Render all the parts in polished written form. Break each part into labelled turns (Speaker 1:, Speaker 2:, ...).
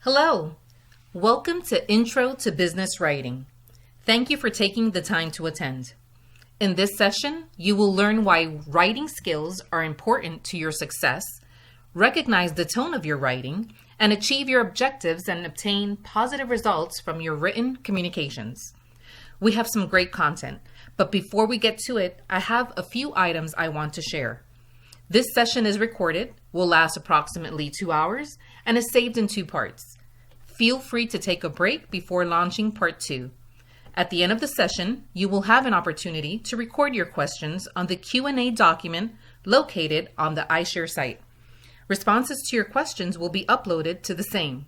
Speaker 1: Hello, welcome to Intro to Business Writing. Thank you for taking the time to attend. In this session, you will learn why writing skills are important to your success, recognize the tone of your writing, and achieve your objectives and obtain positive results from your written communications. We have some great content, but before we get to it, I have a few items I want to share. This session is recorded, will last approximately 2 hours, and is saved in 2 parts. Feel free to take a break before launching part 2. At the end of the session, you will have an opportunity to record your questions on the Q&A document located on the iShare site. Responses to your questions will be uploaded to the same.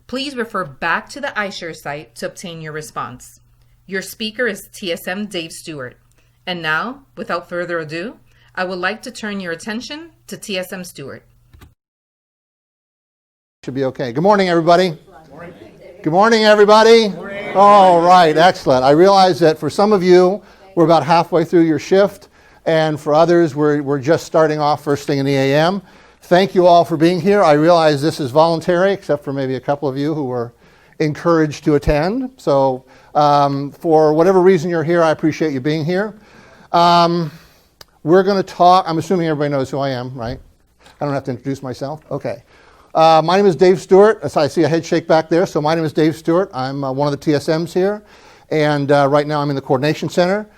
Speaker 1: Please refer back to the iShare site to obtain your response. Your speaker is TSM Dave Stewart. And now, without further ado, I would like to turn your attention to TSM Stewart.
Speaker 2: Should be okay. Good morning, everybody. Good morning, everybody. All right, excellent. I realize that for some of you, we're about halfway through your shift, and for others, we're just starting off first thing in the a.m. Thank you all for being here. I realize this is voluntary, except for maybe a couple of you who were encouraged to attend. So for whatever reason you're here, I appreciate you being here. We're going to talk, I'm assuming everybody knows who I am, right? I don't have to introduce myself? Okay. My name is Dave Stewart. As I see a head shake back there. So my name is Dave Stewart. I'm one of the TSMs here. And right now I'm in the Coordination Center.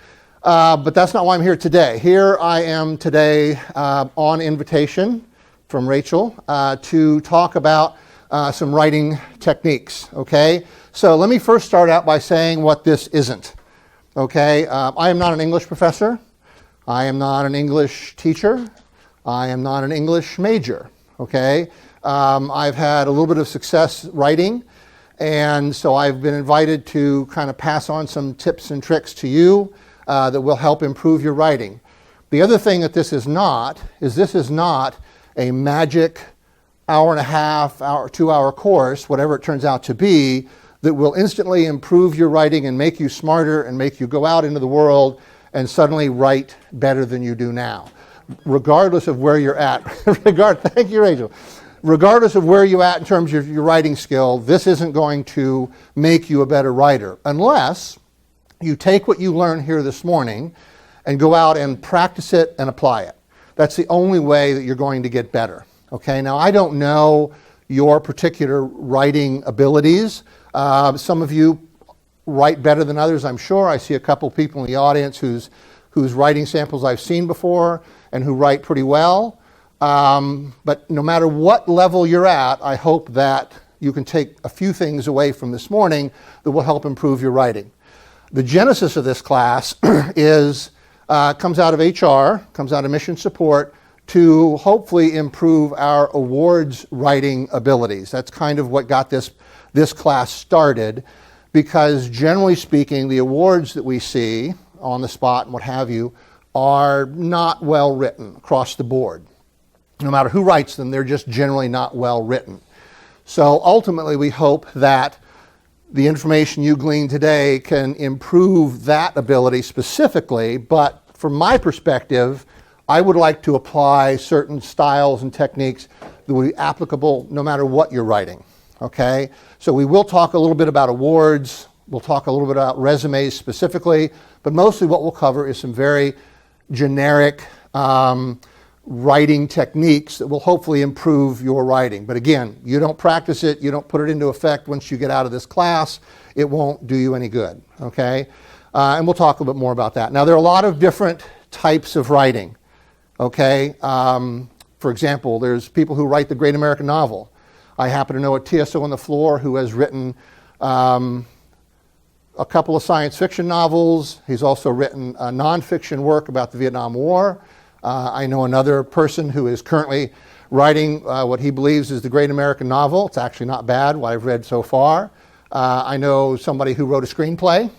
Speaker 2: But that's not why I'm here today. Here I am today on invitation from Rachel to talk about some writing techniques. Okay. So let me first start out by saying what this isn't. Okay. I am not an English professor. I am not an English teacher. I am not an English major. Okay. I've had a little bit of success writing, and so I've been invited to kind of pass on some tips and tricks to you that will help improve your writing. The other thing that this is not a magic hour and a half, 2-hour course, whatever it turns out to be, that will instantly improve your writing and make you smarter and make you go out into the world and suddenly write better than you do now, regardless of where you're at. Thank you, Rachel. Regardless of where you're at in terms of your writing skill, this isn't going to make you a better writer unless you take what you learned here this morning and go out and practice it and apply it. That's the only way that you're going to get better. Okay, now I don't know your particular writing abilities. Some of you write better than others, I'm sure. I see a couple people in the audience whose writing samples I've seen before and who write pretty well. But no matter what level you're at, I hope that you can take a few things away from this morning that will help improve your writing. The genesis of this class comes out of HR, comes out of mission support, to hopefully improve our awards writing abilities. That's kind of what got this class started, because generally speaking, the awards that we see on the spot and what have you are not well written across the board. No matter who writes them, they're just generally not well written. So ultimately, we hope that the information you glean today can improve that ability specifically, but from my perspective, I would like to apply certain styles and techniques that will be applicable no matter what you're writing. Okay? So we will talk a little bit about awards, we'll talk a little bit about resumes specifically, but mostly what we'll cover is some very generic writing techniques that will hopefully improve your writing. But again, you don't practice it, you don't put it into effect once you get out of this class, it won't do you any good, okay? And we'll talk a little bit more about that. Now, there are a lot of different types of writing, okay? For example, there's people who write the great American novel. I happen to know a TSO on the floor who has written a couple of science fiction novels. He's also written nonfiction work about the Vietnam War. I know another person who is currently writing what he believes is the great American novel. It's actually not bad, what I've read so far. I know somebody who wrote a screenplay.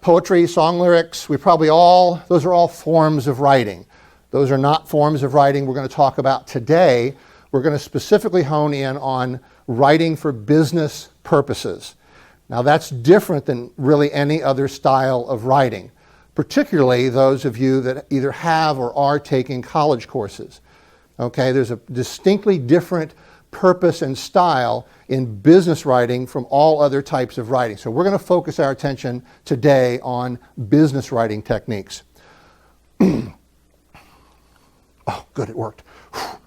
Speaker 2: Poetry, song lyrics, those are all forms of writing. Those are not forms of writing we're going to talk about today. We're going to specifically hone in on writing for business purposes. Now that's different than really any other style of writing, particularly those of you that either have or are taking college courses. Okay, there's a distinctly different purpose and style in business writing from all other types of writing. So we're going to focus our attention today on business writing techniques. Oh, good, it worked.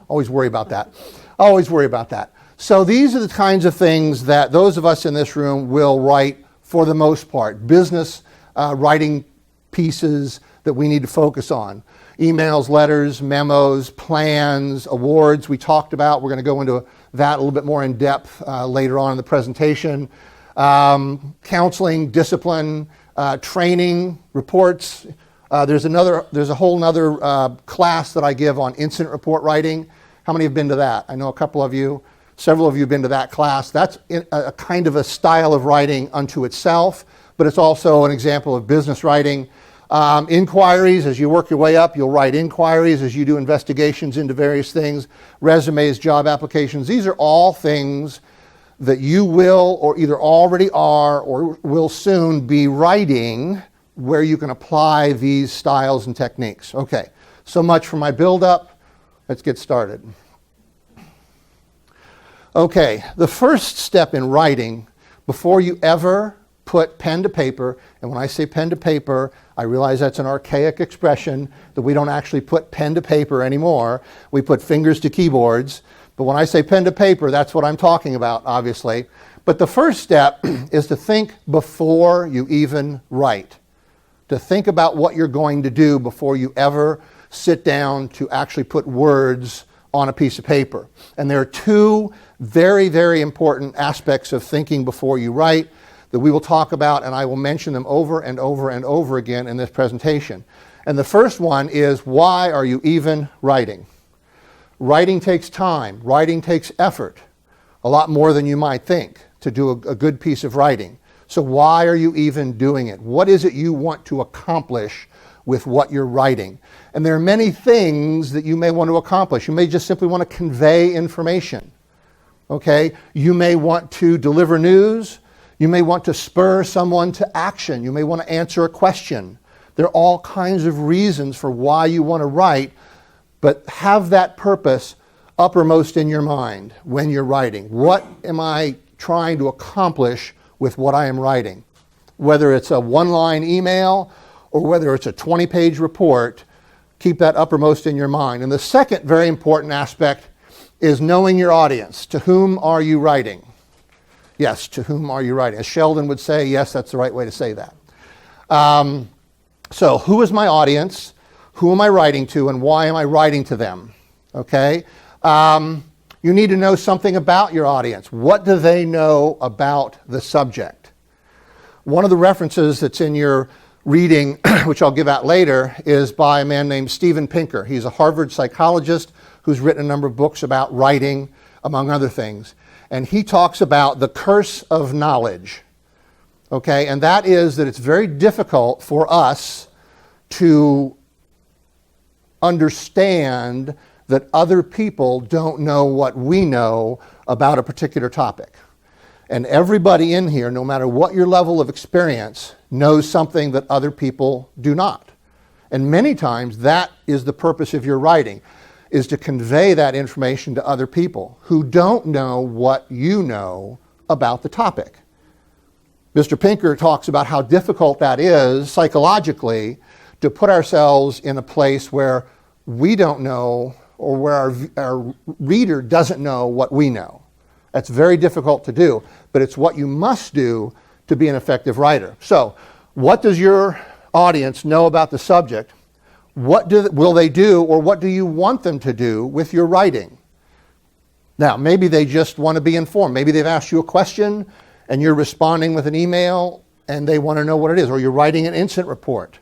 Speaker 2: Always worry about that. Always worry about that. So these are the kinds of things that those of us in this room will write for the most part. Business writing pieces that we need to focus on. Emails, letters, memos, plans, awards we talked about. We're going to go into that a little bit more in depth later on in the presentation. Counseling, discipline, training, reports. There's a whole nother class that I give on incident report writing. How many have been to that? I know a couple of you. Several of you have been to that class. That's a kind of a style of writing unto itself, but it's also an example of business writing. Inquiries, as you work your way up, you'll write inquiries as you do investigations into various things, resumes, job applications. These are all things that you will or either already are or will soon be writing where you can apply these styles and techniques. Okay, so much for my build-up. Let's get started. Okay, the first step in writing, before you ever put pen to paper, and when I say pen to paper, I realize that's an archaic expression that we don't actually put pen to paper anymore. We put fingers to keyboards. But when I say pen to paper, that's what I'm talking about, obviously. But the first step is to think before you even write. To think about what you're going to do before you ever sit down to actually put words on a piece of paper. And there are two very, very important aspects of thinking before you write that we will talk about, and I will mention them over and over and over again in this presentation. And the first one is, why are you even writing? Writing takes time. Writing takes effort. A lot more than you might think to do a good piece of writing. So why are you even doing it? What is it you want to accomplish with what you're writing? And there are many things that you may want to accomplish. You may just simply want to convey information. Okay? You may want to deliver news. You may want to spur someone to action. You may want to answer a question. There are all kinds of reasons for why you want to write, but have that purpose uppermost in your mind when you're writing. What am I trying to accomplish with what I am writing? Whether it's a one-line email or whether it's a 20-page report, keep that uppermost in your mind. And the second very important aspect is knowing your audience. To whom are you writing? Yes, to whom are you writing? As Sheldon would say, yes, that's the right way to say that. So who is my audience? Who am I writing to, and why am I writing to them? Okay? You need to know something about your audience. What do they know about the subject? One of the references that's in your reading, which I'll give out later, is by a man named Steven Pinker. He's a Harvard psychologist who's written a number of books about writing, among other things. And he talks about the curse of knowledge. Okay, and that is that it's very difficult for us to understand that other people don't know what we know about a particular topic. And everybody in here, no matter what your level of experience, knows something that other people do not. And many times that is the purpose of your writing, is to convey that information to other people who don't know what you know about the topic. Mr. Pinker talks about how difficult that is psychologically to put ourselves in a place where we don't know or where our reader doesn't know what we know. That's very difficult to do, but it's what you must do to be an effective writer. So, what does your audience know about the subject? What will they do, or what do you want them to do with your writing? Now, maybe they just want to be informed. Maybe they've asked you a question, and you're responding with an email, and they want to know what it is. Or you're writing an incident report,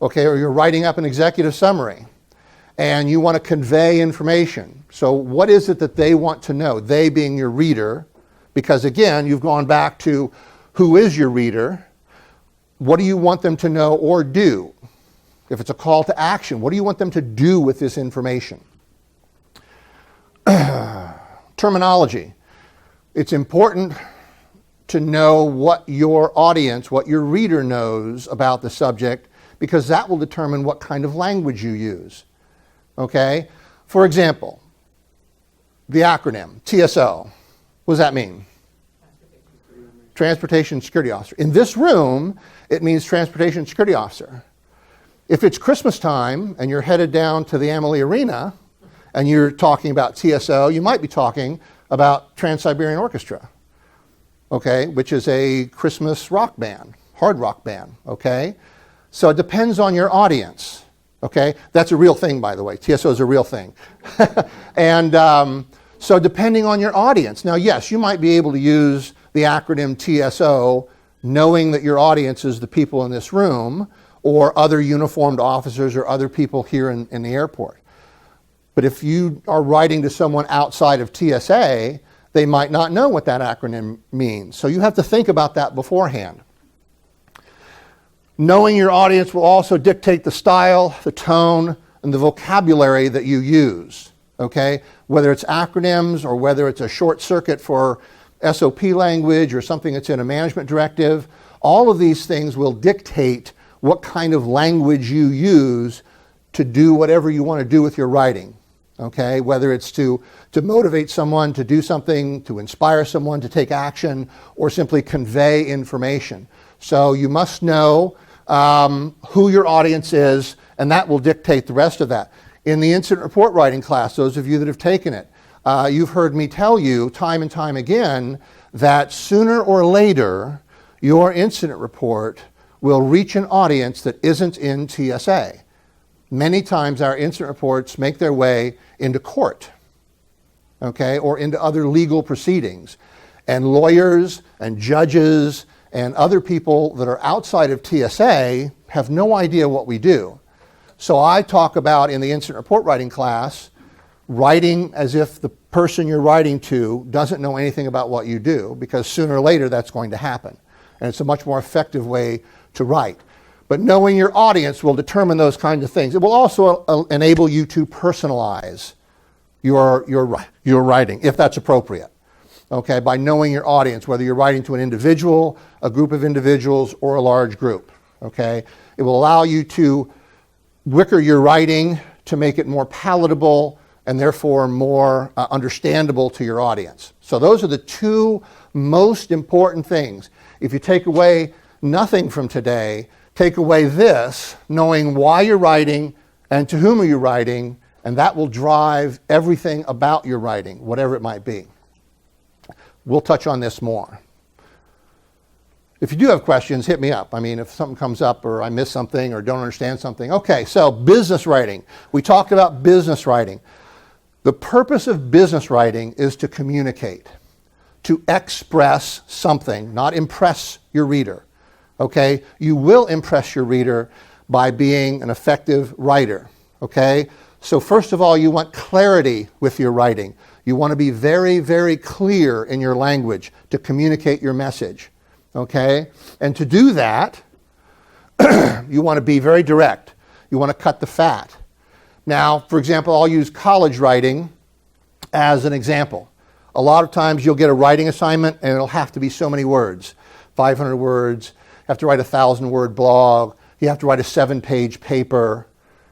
Speaker 2: okay? Or you're writing up an executive summary, and you want to convey information. So what is it that they want to know? They being your reader, because again, you've gone back to who is your reader? What do you want them to know or do? If it's a call to action, what do you want them to do with this information? Terminology. It's important to know what your audience, what your reader knows about the subject, because that will determine what kind of language you use. Okay? For example, the acronym, TSO. What does that mean? Transportation Security Officer. In this room, it means Transportation Security Officer. If it's Christmas time and you're headed down to the Amalie Arena and you're talking about TSO, you might be talking about Trans-Siberian Orchestra, okay, which is a Christmas rock band, hard rock band, okay? So it depends on your audience, okay? That's a real thing, by the way. TSO is a real thing. And so depending on your audience. Now, yes, you might be able to use the acronym TSO knowing that your audience is the people in this room or other uniformed officers or other people here in the airport. But if you are writing to someone outside of TSA, they might not know what that acronym means. So you have to think about that beforehand. Knowing your audience will also dictate the style, the tone, and the vocabulary that you use, okay? Whether it's acronyms or whether it's a short circuit for SOP language or something that's in a management directive, all of these things will dictate what kind of language you use to do whatever you want to do with your writing, okay? Whether it's to motivate someone to do something, to inspire someone to take action, or simply convey information. So you must know who your audience is, and that will dictate the rest of that. In the incident report writing class, those of you that have taken it, you've heard me tell you time and time again that sooner or later, your incident report will reach an audience that isn't in TSA. Many times our incident reports make their way into court, okay, or into other legal proceedings. And lawyers and judges and other people that are outside of TSA have no idea what we do. So I talk about in the incident report writing class, writing as if the person you're writing to doesn't know anything about what you do, because sooner or later that's going to happen. And it's a much more effective way to write. But knowing your audience will determine those kinds of things. It will also enable you to personalize your writing, if that's appropriate. Okay, by knowing your audience, whether you're writing to an individual, a group of individuals, or a large group. Okay, it will allow you to wicker your writing to make it more palatable and therefore more understandable to your audience. So those are the two most important things. If you take away nothing from today, take away this, knowing why you're writing and to whom are you writing, and that will drive everything about your writing, whatever it might be. We'll touch on this more. If you do have questions, hit me up. I mean, if something comes up or I miss something or don't understand something. Okay, so business writing. We talked about business writing. The purpose of business writing is to communicate, to express something, not impress your reader. Okay? You will impress your reader by being an effective writer. Okay? So first of all, you want clarity with your writing. You want to be very, very clear in your language to communicate your message. Okay? And to do that, you want to be very direct. You want to cut the fat. Now, for example, I'll use college writing as an example. A lot of times you'll get a writing assignment and it'll have to be so many words, 500 words. You have to write a 1,000-word blog. You have to write a 7-page paper.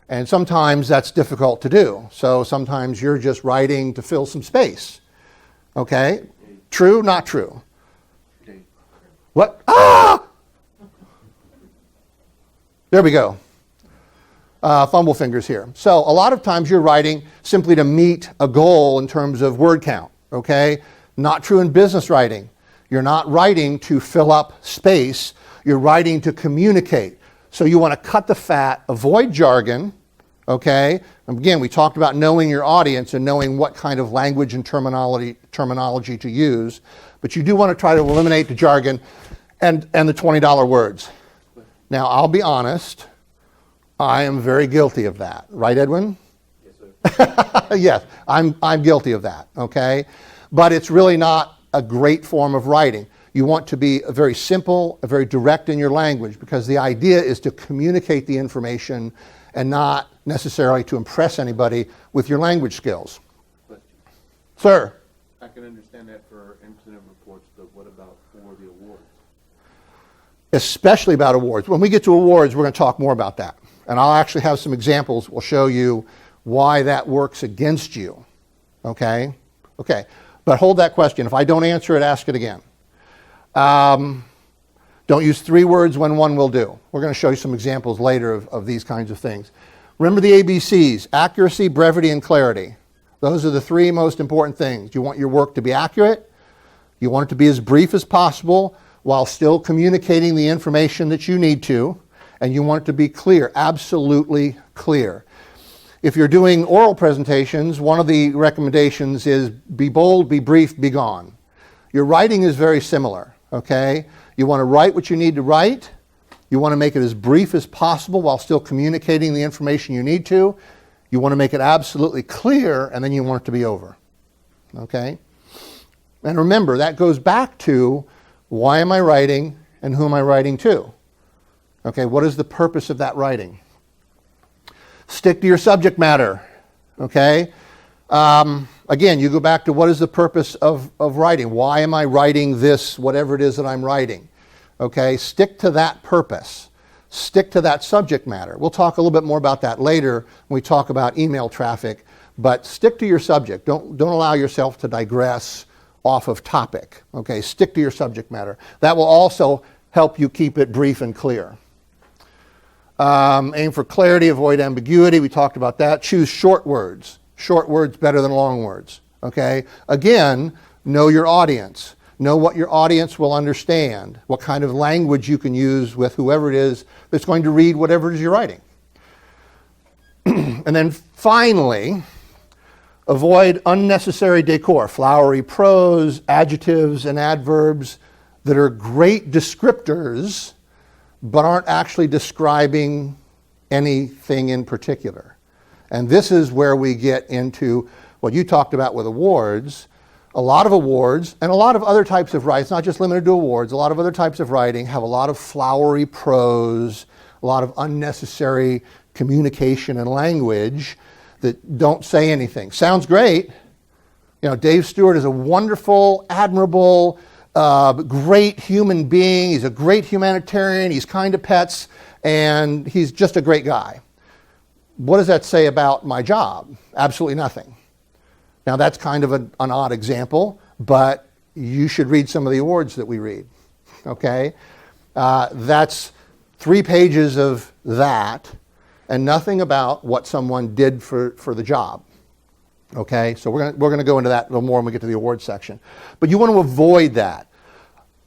Speaker 2: And sometimes that's difficult to do. So sometimes you're just writing to fill some space. Okay? True, not true? What? Ah! There we go. Fumble fingers here. So a lot of times you're writing simply to meet a goal in terms of word count. Okay? Not true in business writing. You're not writing to fill up space. You're writing to communicate. So you want to cut the fat, avoid jargon, okay? And again, we talked about knowing your audience and knowing what kind of language and terminology to use, but you do want to try to eliminate the jargon and the $20 words. Now, I'll be honest, I am very guilty of that. Right, Edwin? Yes, sir. Yes, I'm guilty of that, okay? But it's really not a great form of writing. You want to be very simple, very direct in your language, because the idea is to communicate the information and not necessarily to impress anybody with your language skills.
Speaker 3: Question.
Speaker 2: Sir?
Speaker 3: I can understand that for incident reports, but what about for the awards?
Speaker 2: Especially about awards. When we get to awards, we're going to talk more about that. And I'll actually have some examples. We'll show you why that works against you. Okay? Okay, but hold that question. If I don't answer it, ask it again. Don't use 3 words when one will do. We're going to show you some examples later of these kinds of things. Remember the ABCs: accuracy, brevity, and clarity. Those are the 3 most important things. You want your work to be accurate, you want it to be as brief as possible while still communicating the information that you need to, and you want it to be clear, absolutely clear. If you're doing oral presentations, one of the recommendations is be bold, be brief, be gone. Your writing is very similar, okay? You want to write what you need to write. You want to make it as brief as possible while still communicating the information you need to. You want to make it absolutely clear, and then you want it to be over, okay? And remember, that goes back to why am I writing and who am I writing to? Okay, what is the purpose of that writing? Stick to your subject matter, okay? Again, you go back to what is the purpose of writing? Why am I writing this, whatever it is that I'm writing? Okay, stick to that purpose. Stick to that subject matter. We'll talk a little bit more about that later when we talk about email traffic, but stick to your subject. Don't allow yourself to digress off of topic, okay? Stick to your subject matter. That will also help you keep it brief and clear. Aim for clarity, avoid ambiguity. We talked about that. Choose short words. Short words better than long words. Okay? Again, know your audience. Know what your audience will understand. What kind of language you can use with whoever it is that's going to read whatever it is you're writing. And then finally, avoid unnecessary decor. Flowery prose, adjectives, and adverbs that are great descriptors but aren't actually describing anything in particular. And this is where we get into what you talked about with awards. A lot of awards and a lot of other types of writing, it's not just limited to awards, a lot of other types of writing have a lot of flowery prose, a lot of unnecessary communication and language that don't say anything. Sounds great. You know, Dave Stewart is a wonderful, admirable, great human being. He's a great humanitarian. He's kind to pets, and he's just a great guy. What does that say about my job? Absolutely nothing. Now, that's kind of an odd example, but you should read some of the awards that we read, okay? That's 3 pages of that and nothing about what someone did for the job. Okay, so we're going to go into that a little more when we get to the awards section. But you want to avoid that.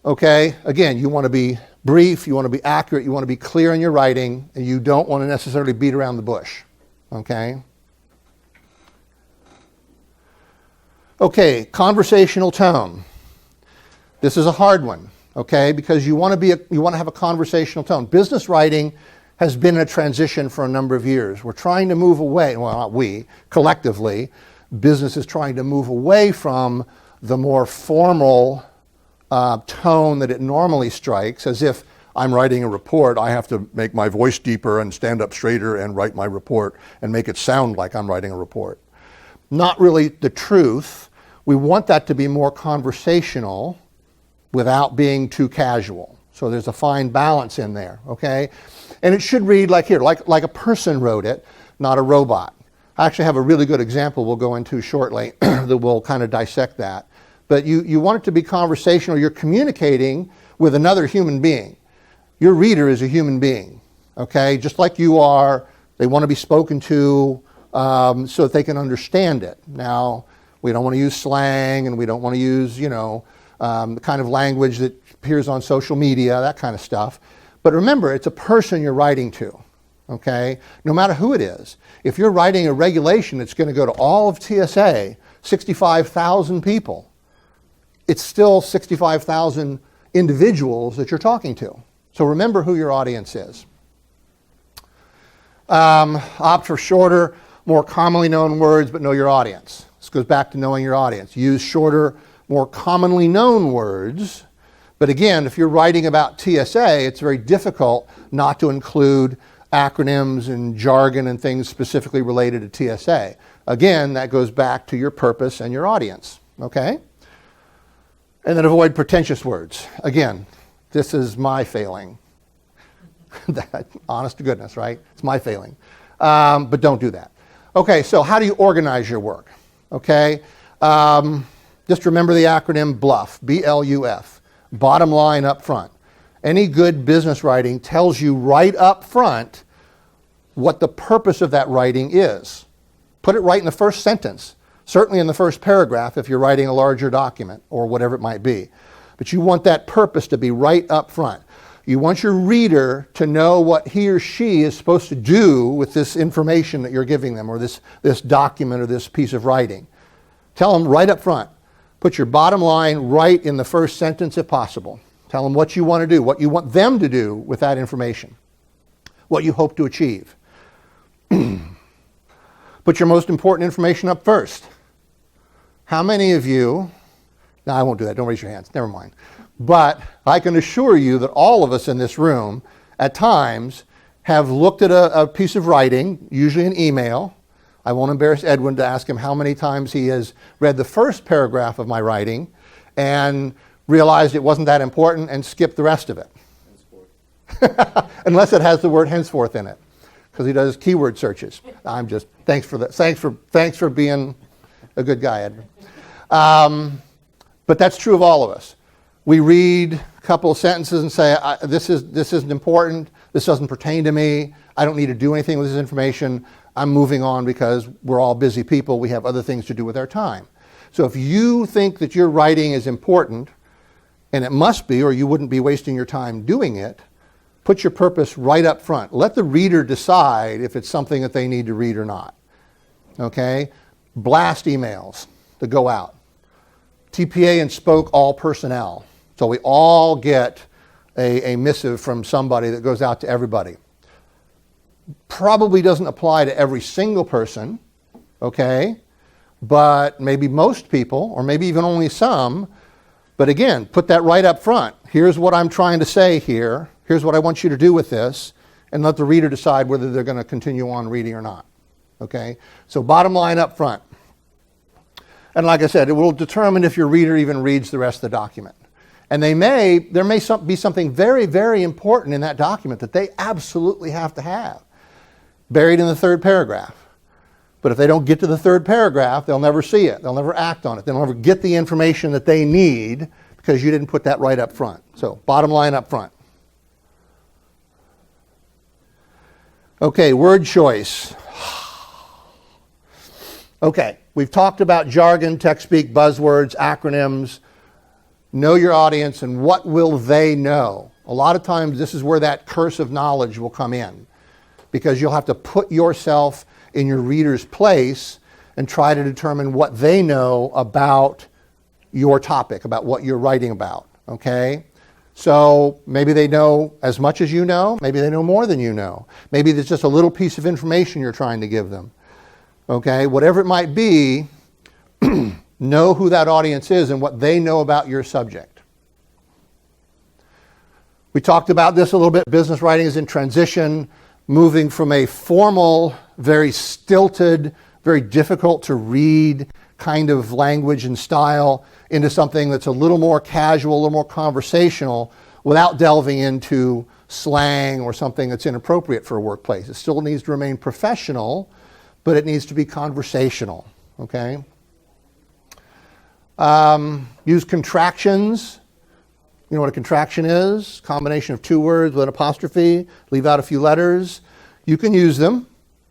Speaker 2: Okay, again, you want to be brief, you want to be accurate, you want to be clear in your writing, and you don't want to necessarily beat around the bush. Okay? Okay, conversational tone. This is a hard one, okay, because you want to have a conversational tone. Business writing has been in a transition for a number of years. We're trying to move away, well, not we, collectively, business is trying to move away from the more formal tone that it normally strikes, as if I'm writing a report, I have to make my voice deeper and stand up straighter and write my report and make it sound like I'm writing a report. Not really the truth. We want that to be more conversational without being too casual. So there's a fine balance in there, okay? And it should read like here, like a person wrote it, not a robot. I actually have a really good example we'll go into shortly that will kind of dissect that. But you want it to be conversational. You're communicating with another human being. Your reader is a human being, okay? Just like you are, they want to be spoken to so that they can understand it. Now, we don't want to use slang and we don't want to use, the kind of language that appears on social media, that kind of stuff. But remember, it's a person you're writing to, okay? No matter who it is. If you're writing a regulation that's going to go to all of TSA, 65,000 people, it's still 65,000 individuals that you're talking to. So remember who your audience is. Opt for shorter, more commonly known words, but know your audience. This goes back to knowing your audience. Use shorter, more commonly known words. But again, if you're writing about TSA, it's very difficult not to include acronyms and jargon and things specifically related to TSA. Again, that goes back to your purpose and your audience, okay? And then avoid pretentious words. Again, this is my failing. Honest to goodness, right? It's my failing. But don't do that. Okay, so how do you organize your work? Okay, Just remember the acronym BLUF, B-L-U-F, bottom line up front. Any good business writing tells you right up front what the purpose of that writing is. Put it right in the first sentence, certainly in the first paragraph if you're writing a larger document or whatever it might be. But you want that purpose to be right up front. You want your reader to know what he or she is supposed to do with this information that you're giving them, or this document or this piece of writing. Tell them right up front. Put your bottom line right in the first sentence if possible. Tell them what you want to do, what you want them to do with that information, what you hope to achieve. Put your most important information up first. How many of you, no, I won't do that, don't raise your hands, never mind. But I can assure you that all of us in this room at times have looked at a piece of writing, usually an email. I won't embarrass Edwin to ask him how many times he has read the first paragraph of my writing and realized it wasn't that important and skipped the rest of it. Unless it has the word henceforth in it, because he does keyword searches. I'm just, thanks for that. Thanks for being a good guy, Edwin. But that's true of all of us. We read a couple of sentences and say, this isn't important, this doesn't pertain to me, I don't need to do anything with this information, I'm moving on because we're all busy people, we have other things to do with our time. So if you think that your writing is important, and it must be, or you wouldn't be wasting your time doing it, put your purpose right up front. Let the reader decide if it's something that they need to read or not. Okay? Blast emails that go out. TPA and spoke all personnel. So we all get a missive from somebody that goes out to everybody. Probably doesn't apply to every single person, okay? But maybe most people, or maybe even only some. But again, put that right up front. Here's what I'm trying to say here. Here's what I want you to do with this. And let the reader decide whether they're going to continue on reading or not. Okay? So bottom line up front. And like I said, it will determine if your reader even reads the rest of the document. And there may be something very, very important in that document that they absolutely have to have, buried in the third paragraph. But if they don't get to the third paragraph, they'll never see it. They'll never act on it. They'll never get the information that they need because you didn't put that right up front. So bottom line up front. Okay, word choice. Okay, we've talked about jargon, tech speak, buzzwords, acronyms. Know your audience and what will they know? A lot of times this is where that curse of knowledge will come in, because you'll have to put yourself in your reader's place and try to determine what they know about your topic, about what you're writing about, okay? So maybe they know as much as you know, maybe they know more than you know. Maybe there's just a little piece of information you're trying to give them, okay? Whatever it might be, know who that audience is and what they know about your subject. We talked about this a little bit. Business writing is in transition, moving from a formal, very stilted, very difficult to read kind of language and style into something that's a little more casual, a little more conversational, without delving into slang or something that's inappropriate for a workplace. It still needs to remain professional, but it needs to be conversational, okay? Use contractions. You know what a contraction is? Combination of two words with an apostrophe, leave out a few letters. You can use them.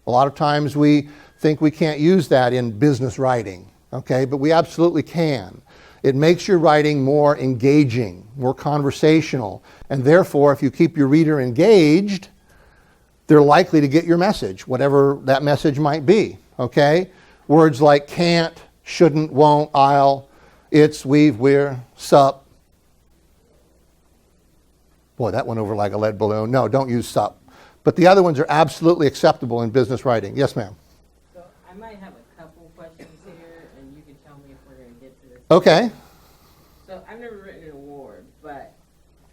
Speaker 2: A lot of times we think we can't use that in business writing, okay? But we absolutely can. It makes your writing more engaging, more conversational, and therefore, if you keep your reader engaged, they're likely to get your message, whatever that message might be, okay? Words like can't, shouldn't, won't, I'll, it's, we've, we're, sup. Boy, that went over like a lead balloon. No, don't use sup. But the other ones are absolutely acceptable in business writing. Yes, ma'am.
Speaker 4: So I might have a couple questions here, and you can tell me if we're going to get to this.
Speaker 2: Okay.
Speaker 4: So I've never written an award, but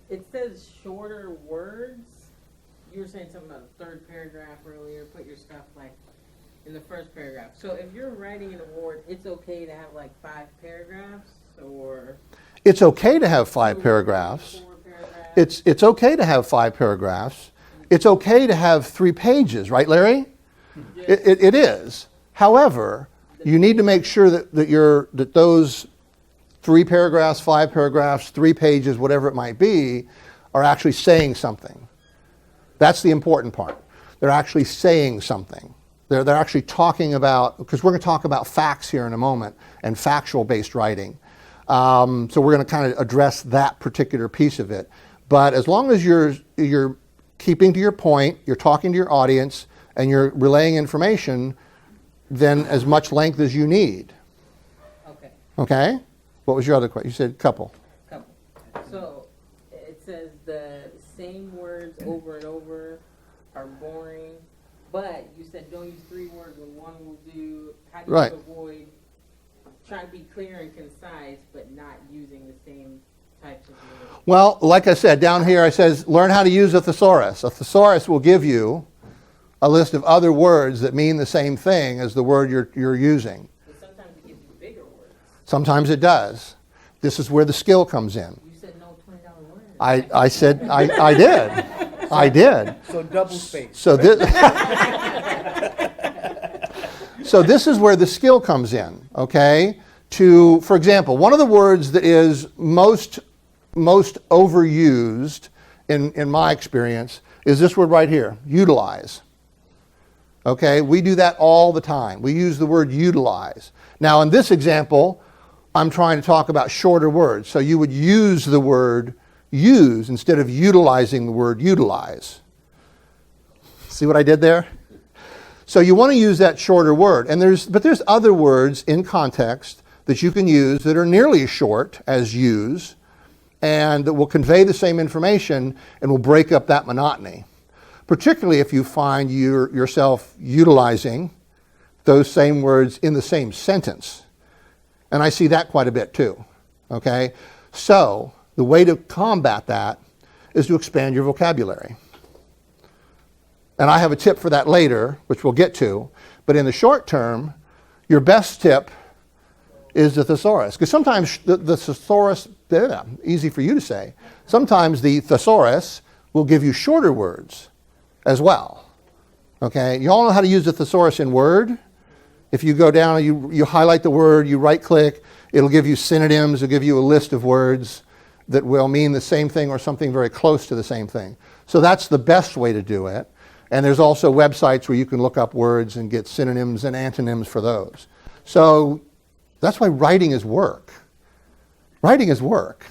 Speaker 4: it says shorter words. You were saying something about the third paragraph earlier. Put your stuff like in the first paragraph. So if you're writing an award, it's okay to have like 5 paragraphs, or
Speaker 2: It's okay to have 5 paragraphs.
Speaker 4: 4 paragraphs?
Speaker 2: It's okay to have 5 paragraphs. It's okay to have 3 pages, right, Larry?
Speaker 4: Yes.
Speaker 2: It is. However, You need to make sure that those 3 paragraphs, 5 paragraphs, 3 pages, whatever it might be, are actually saying something. That's the important part. They're actually saying something. They're actually talking about, because we're going to talk about facts here in a moment and factual-based writing. So we're going to kind of address that particular piece of it. But as long as you're keeping to your point, you're talking to your audience, and you're relaying information, then as much length as you need.
Speaker 4: Okay.
Speaker 2: Okay? What was your other question? You said couple.
Speaker 4: Couple. So it says the same words over and over are boring, but you said don't use 3 words when one will do. How do you
Speaker 2: Right.
Speaker 4: avoid trying to be clear and concise, but not using the same types of words?
Speaker 2: Well, like I said, down here it says learn how to use a thesaurus. A thesaurus will give you a list of other words that mean the same thing as the word you're using.
Speaker 4: But sometimes it gives you bigger words.
Speaker 2: Sometimes it does. This is where the skill comes in.
Speaker 4: You said no $20 words.
Speaker 2: I said I did. I did.
Speaker 3: So double space.
Speaker 2: So this So this is where the skill comes in, okay? For example, one of the words that is most overused in my experience is this word right here, utilize. Okay, we do that all the time. We use the word utilize. Now in this example, I'm trying to talk about shorter words. So you would use the word use instead of utilizing the word utilize. See what I did there? So you want to use that shorter word. But there's other words in context that you can use that are nearly as short as use and that will convey the same information and will break up that monotony. Particularly if you find yourself utilizing those same words in the same sentence. And I see that quite a bit too. Okay? So the way to combat that is to expand your vocabulary. And I have a tip for that later, which we'll get to. But in the short term, your best tip is the thesaurus. Because sometimes the thesaurus, easy for you to say, sometimes the thesaurus will give you shorter words as well. Okay? You all know how to use the thesaurus in Word. If you go down and you highlight the word, you right-click, it'll give you synonyms, it'll give you a list of words that will mean the same thing or something very close to the same thing. So that's the best way to do it. And there's also websites where you can look up words and get synonyms and antonyms for those. So that's why writing is work. Writing is work.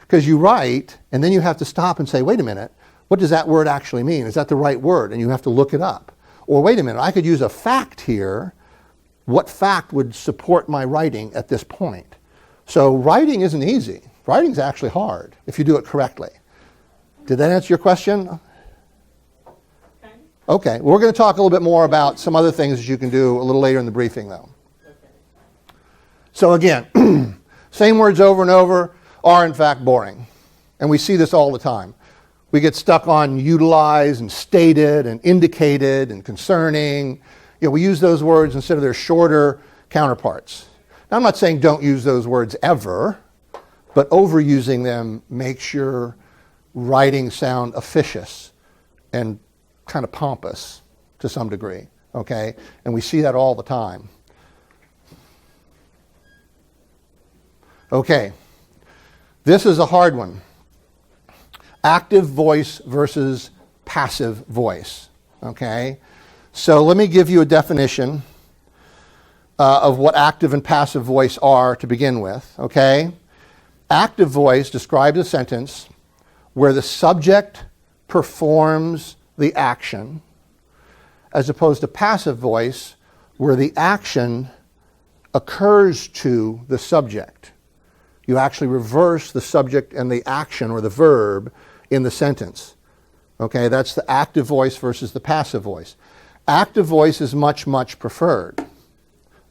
Speaker 2: Because you write, and then you have to stop and say, wait a minute, what does that word actually mean? Is that the right word? And you have to look it up. Or wait a minute, I could use a fact here. What fact would support my writing at this point? So writing isn't easy. Writing's actually hard if you do it correctly. Did that answer your question? Okay, we're going to talk a little bit more about some other things that you can do a little later in the briefing though. So again, same words over and over are in fact boring. And we see this all the time. We get stuck on utilize and stated and indicated and concerning. We use those words instead of their shorter counterparts. Now I'm not saying don't use those words ever, but overusing them makes your writing sound officious and kind of pompous to some degree, okay? And we see that all the time. Okay, this is a hard one. Active voice versus passive voice, okay? So let me give you a definition of what active and passive voice are to begin with, okay? Active voice describes a sentence where the subject performs the action, as opposed to passive voice where the action occurs to the subject. You actually reverse the subject and the action or the verb in the sentence. Okay, that's the active voice versus the passive voice. Active voice is much, much preferred.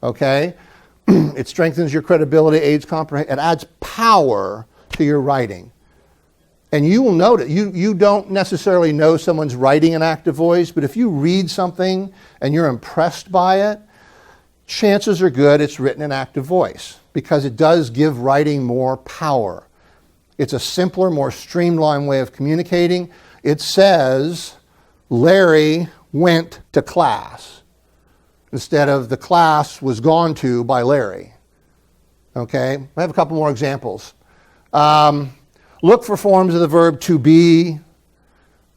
Speaker 2: Okay? It strengthens your credibility, aids comprehension, it adds power to your writing. And you will note it. You don't necessarily know someone's writing an active voice, but if you read something and you're impressed by it, chances are good it's written in active voice because it does give writing more power. It's a simpler, more streamlined way of communicating. It says, Larry went to class. instead of the class was gone to by Larry. Okay, I have a couple more examples. Look for forms of the verb to be,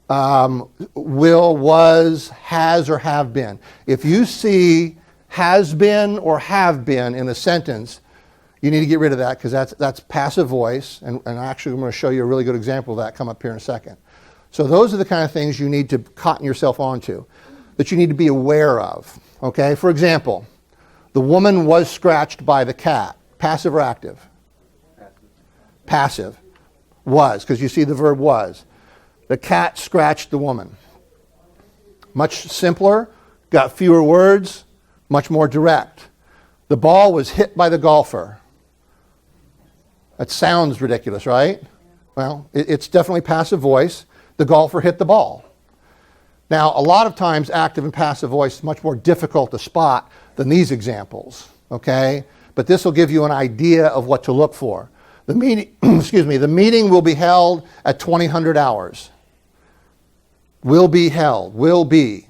Speaker 2: will, was, has, or have been. If you see has been or have been in a sentence, you need to get rid of that because that's passive voice. And actually, I'm going to show you a really good example of that come up here in a second. So those are the kind of things you need to cotton yourself onto, that you need to be aware of. Okay, for example, the woman was scratched by the cat. Passive or active? Passive. Was, because you see the verb was. The cat scratched the woman. Much simpler, got fewer words, much more direct. The ball was hit by the golfer. That sounds ridiculous, right? Well, it's definitely passive voice. The golfer hit the ball. Now, a lot of times active and passive voice is much more difficult to spot than these examples, okay? But this will give you an idea of what to look for. The meeting, the meeting will be held at 2000 hours. Will be held, will be.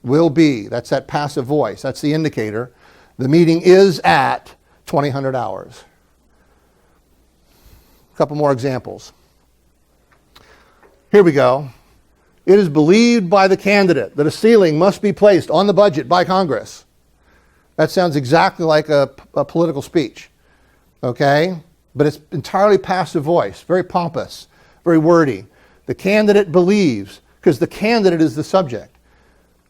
Speaker 2: That's that passive voice. That's the indicator. The meeting is at 2000 hours. A couple more examples. Here we go. It is believed by the candidate that a ceiling must be placed on the budget by Congress. That sounds exactly like a political speech, okay? But it's entirely passive voice, very pompous, very wordy. The candidate believes, because the candidate is the subject.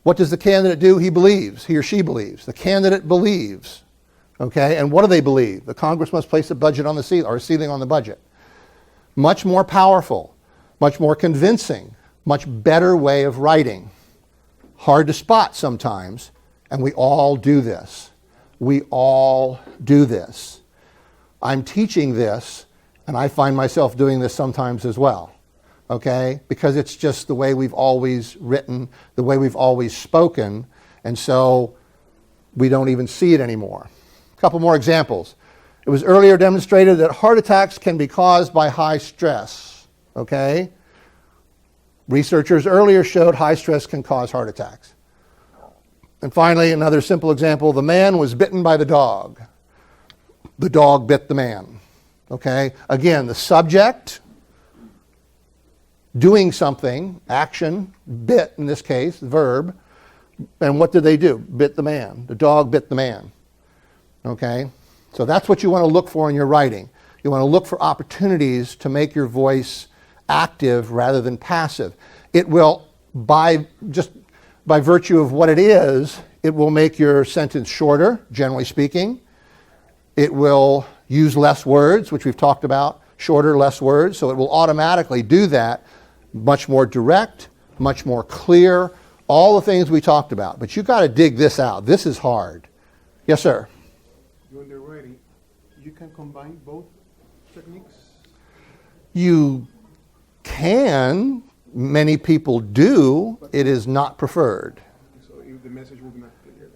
Speaker 2: What does the candidate do? He believes, he or she believes. The candidate believes, okay? And what do they believe? The Congress must place a budget on the ceiling, or a ceiling on the budget. Much more powerful, much more convincing, much better way of writing. Hard to spot sometimes, and we all do this. We all do this. I'm teaching this, and I find myself doing this sometimes as well, okay? Because it's just the way we've always written, the way we've always spoken, and so we don't even see it anymore. A couple more examples. It was earlier demonstrated that heart attacks can be caused by high stress, okay? Researchers earlier showed high stress can cause heart attacks. And finally, another simple example, the man was bitten by the dog. The dog bit the man, okay? Again, the subject doing something, action, bit in this case, verb, and what did they do? Bit the man. The dog bit the man, okay? So that's what you want to look for in your writing. You want to look for opportunities to make your voice active rather than passive. It will, by virtue of what it is, it will make your sentence shorter, generally speaking. It will use less words, which we've talked about, shorter, less words, so it will automatically do that, much more direct, much more clear, all the things we talked about. But you've got to dig this out. This is hard. Yes, sir?
Speaker 3: When they're writing, you can combine both techniques?
Speaker 2: You can. Many people do. It is not preferred.
Speaker 3: So if the message will be not clear.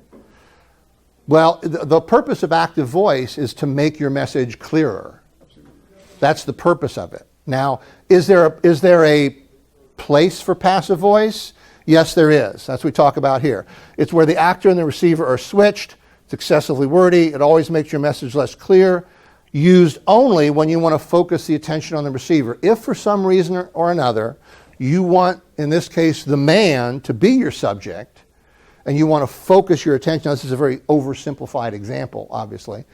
Speaker 2: Well, the purpose of active voice is to make your message clearer. That's the purpose of it. Now, is there a place for passive voice? Yes, there is. That's what we talk about here. It's where the actor and the receiver are switched. It's excessively wordy. It always makes your message less clear. Used only when you want to focus the attention on the receiver. If for some reason or another you want, in this case, the man to be your subject, and you want to focus your attention, now, this is a very oversimplified example, obviously,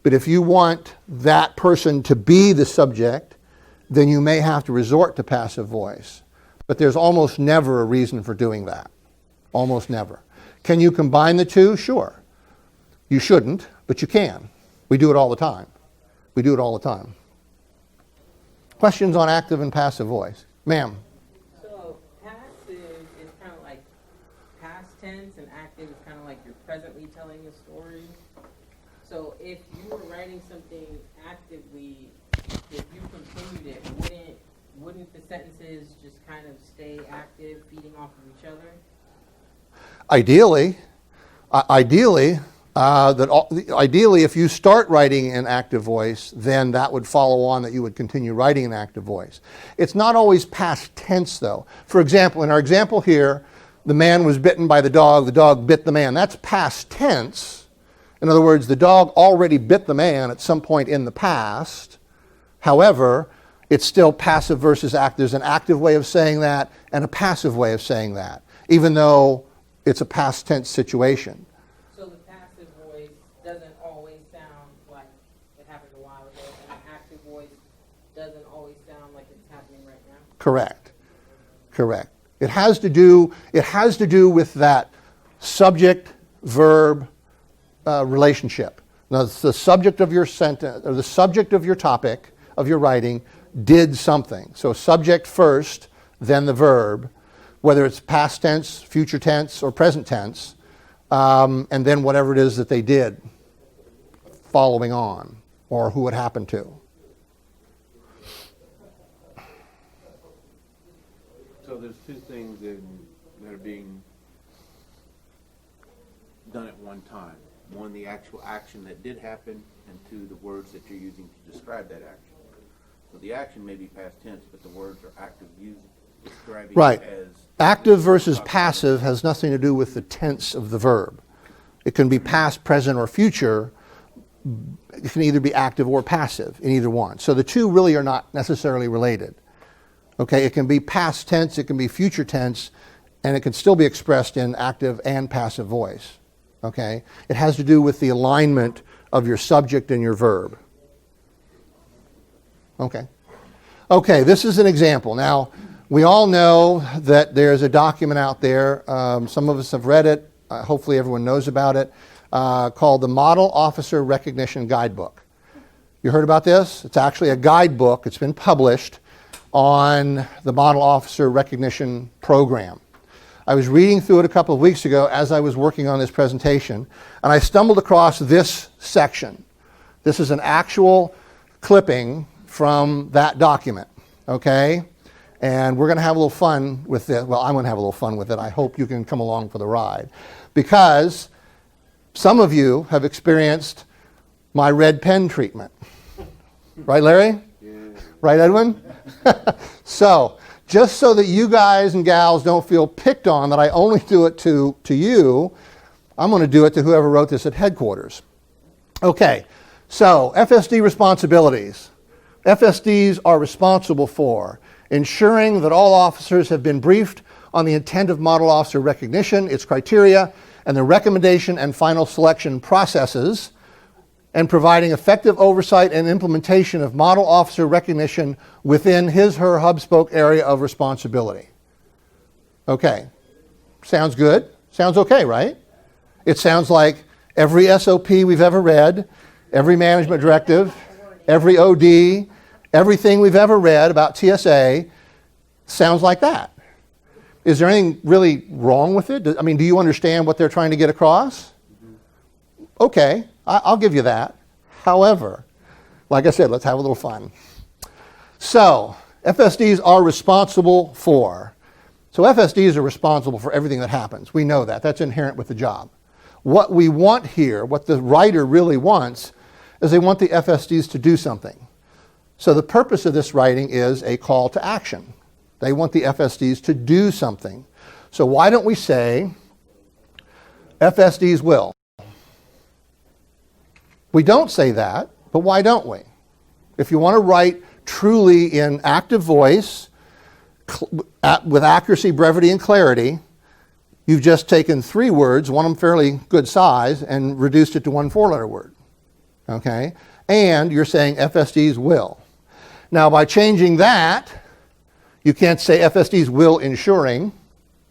Speaker 2: but if you want that person to be the subject, then you may have to resort to passive voice. But there's almost never a reason for doing that. Almost never. Can you combine the two? Sure. You shouldn't, but you can. We do it all the time. We do it all the time. Questions on active and passive voice? Ma'am?
Speaker 4: So passive is kind of like past tense, and active is kind of like you're presently telling a story. So if you were writing something actively, if you continued it, wouldn't the sentences just kind of stay active, feeding off of each other?
Speaker 2: Ideally, if you start writing in active voice, then that would follow on that you would continue writing in active voice. It's not always past tense, though. For example, in our example here, the man was bitten by the dog bit the man. That's past tense. In other words, the dog already bit the man at some point in the past. However, it's still passive versus active. There's an active way of saying that and a passive way of saying that, even though it's a past tense situation.
Speaker 4: So the passive voice doesn't always sound like it happened a while ago, and the active voice doesn't always sound like it's happening right now?
Speaker 2: Correct. Correct. It has to do with that subject-verb relationship. Now, the subject of your sentence, or the subject of your topic, of your writing, did something. So subject first, then the verb, whether it's past tense, future tense, or present tense, and then whatever it is that they did following on, or who it happened to.
Speaker 3: So there's two things that are being done at one time. One, the actual action that did happen, and two, the words that you're using to describe that action. So the action may be past tense, but the words are active use, describing
Speaker 2: Right.
Speaker 3: it as...
Speaker 2: Active versus passive has nothing to do with the tense of the verb. It can be past, present, or future. It can either be active or passive in either one. So the two really are not necessarily related. Okay, it can be past tense, it can be future tense, and it can still be expressed in active and passive voice. Okay, it has to do with the alignment of your subject and your verb. Okay. Okay, this is an example. Now, we all know that there's a document out there, some of us have read it, hopefully everyone knows about it, called the Model Officer Recognition Guidebook. You heard about this? It's actually a guidebook. It's been published on the Model Officer Recognition Program. I was reading through it a couple of weeks ago as I was working on this presentation, and I stumbled across this section. This is an actual clipping from that document, okay? And we're going to have a little fun with this. Well, I'm going to have a little fun with it. I hope you can come along for the ride. Because some of you have experienced my red pen treatment. Right, Larry?
Speaker 3: Yeah.
Speaker 2: Right, Edwin? So, just so that you guys and gals don't feel picked on that I only do it to you, I'm going to do it to whoever wrote this at headquarters. Okay, so FSD responsibilities. FSDs are responsible for ensuring that all officers have been briefed on the intent of model officer recognition, its criteria, and the recommendation and final selection processes, and providing effective oversight and implementation of model officer recognition within his/her hub/spoke area of responsibility. Okay, sounds good? Sounds okay, right? It sounds like every SOP we've ever read, every management directive, every OD, everything we've ever read about TSA sounds like that. Is there anything really wrong with it? I mean, do you understand what they're trying to get across? Okay, I'll give you that. However, like I said, let's have a little fun. So, FSDs are responsible for. So FSDs are responsible for everything that happens. We know that. That's inherent with the job. What we want here, what the writer really wants, is they want the FSDs to do something. So the purpose of this writing is a call to action. They want the FSDs to do something. So why don't we say, FSDs will? We don't say that, but why don't we? If you want to write truly in active voice, with accuracy, brevity, and clarity, you've just taken 3 words, one of them fairly good size, and reduced it to 1 4-letter word. Okay? And you're saying FSDs will. Now, by changing that, you can't say FSDs will ensuring,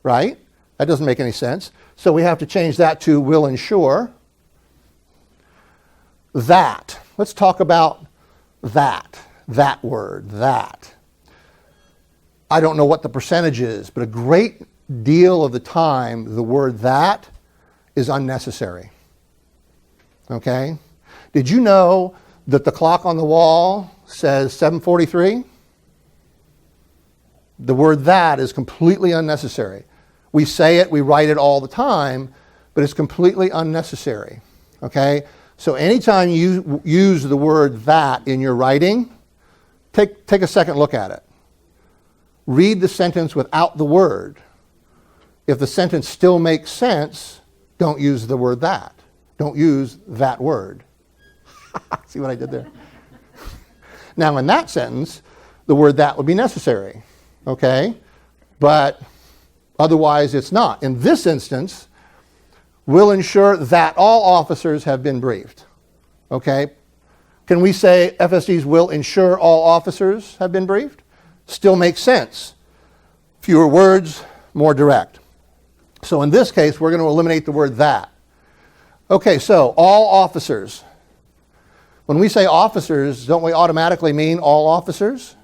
Speaker 2: right? That doesn't make any sense. So we have to change that to will ensure. That. Let's talk about that. That word, that. I don't know what the percentage is, but a great deal of the time, the word that is unnecessary. Okay? Did you know that the clock on the wall says 7:43? The word that is completely unnecessary. We say it, we write it all the time, but it's completely unnecessary. Okay? So anytime you use the word that in your writing, take a second look at it. Read the sentence without the word. If the sentence still makes sense, don't use the word that. Don't use that word. See what I did there? Now, in that sentence, the word that would be necessary, okay? But otherwise, it's not. In this instance, will ensure that all officers have been briefed, okay? Can we say FSDs will ensure all officers have been briefed? Still makes sense. Fewer words, more direct. So in this case, we're going to eliminate the word that. Okay, so all officers. When we say officers, don't we automatically mean all officers?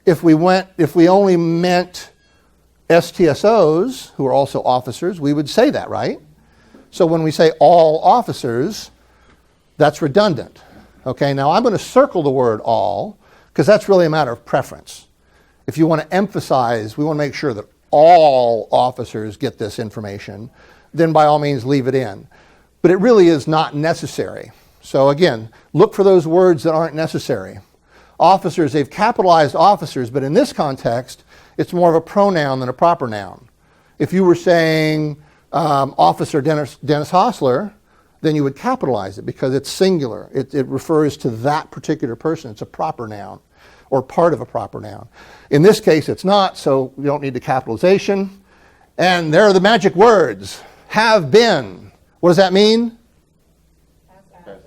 Speaker 2: If we only meant STSOs, who are also officers, we would say that, right? So when we say all officers, that's redundant. Okay, now I'm going to circle the word all, because that's really a matter of preference. If you want to emphasize, we want to make sure that all officers get this information, then by all means leave it in. But it really is not necessary. So again, look for those words that aren't necessary. Officers, they've capitalized officers, but in this context, it's more of a pronoun than a proper noun. If you were saying Officer Dennis Hostler, then you would capitalize it because it's singular. It refers to that particular person. It's a proper noun or part of a proper noun. In this case, it's not, so you don't need the capitalization. And there are the magic words, have been. What does that mean?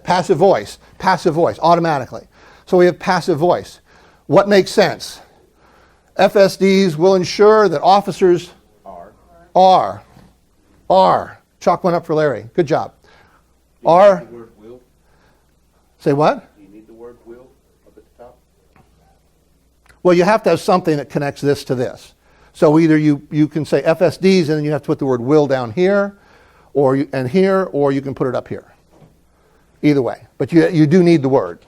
Speaker 2: Passive voice. Passive voice, automatically. So we have passive voice. What makes sense? FSDs will ensure that officers are. Chalk one up for Larry. Good job. Are.
Speaker 3: The word will.
Speaker 2: Say what?
Speaker 3: Do you need the word will up at the top?
Speaker 2: Well, you have to have something that connects this to this. So either you can say FSDs and then you have to put the word will down here, or you can put it up here. Either way, but you do need the word.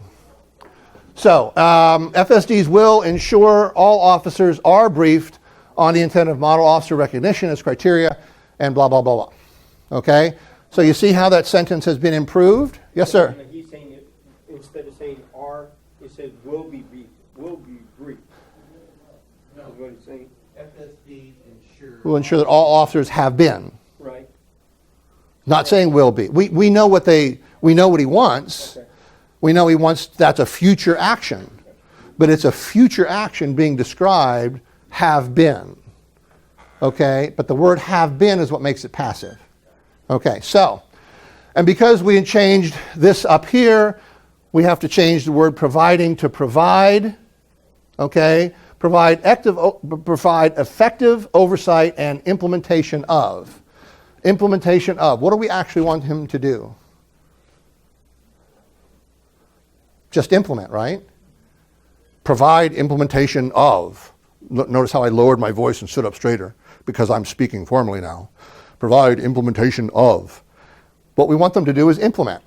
Speaker 2: So FSDs will ensure all officers are briefed on the intent of model officer recognition as criteria and blah, blah, blah, blah. Okay? So you see how that sentence has been improved? Yes, sir?
Speaker 5: He's saying it, instead of saying are, it says will be briefed. Will be briefed. No. Is what he's saying.
Speaker 3: FSD ensure.
Speaker 2: Will ensure that all officers have been.
Speaker 5: Right.
Speaker 2: Not saying will be. We know what he wants.
Speaker 5: Okay.
Speaker 2: We know he wants, that's a future action. But it's a future action being described, have been. Okay? But the word have been is what makes it passive. Okay, so, and because we changed this up here, we have to change the word providing to provide. Okay? Provide effective oversight and implementation of. Implementation of. What do we actually want him to do? Just implement, right? Provide implementation of. Notice how I lowered my voice and stood up straighter because I'm speaking formally now. Provide implementation of. What we want them to do is implement.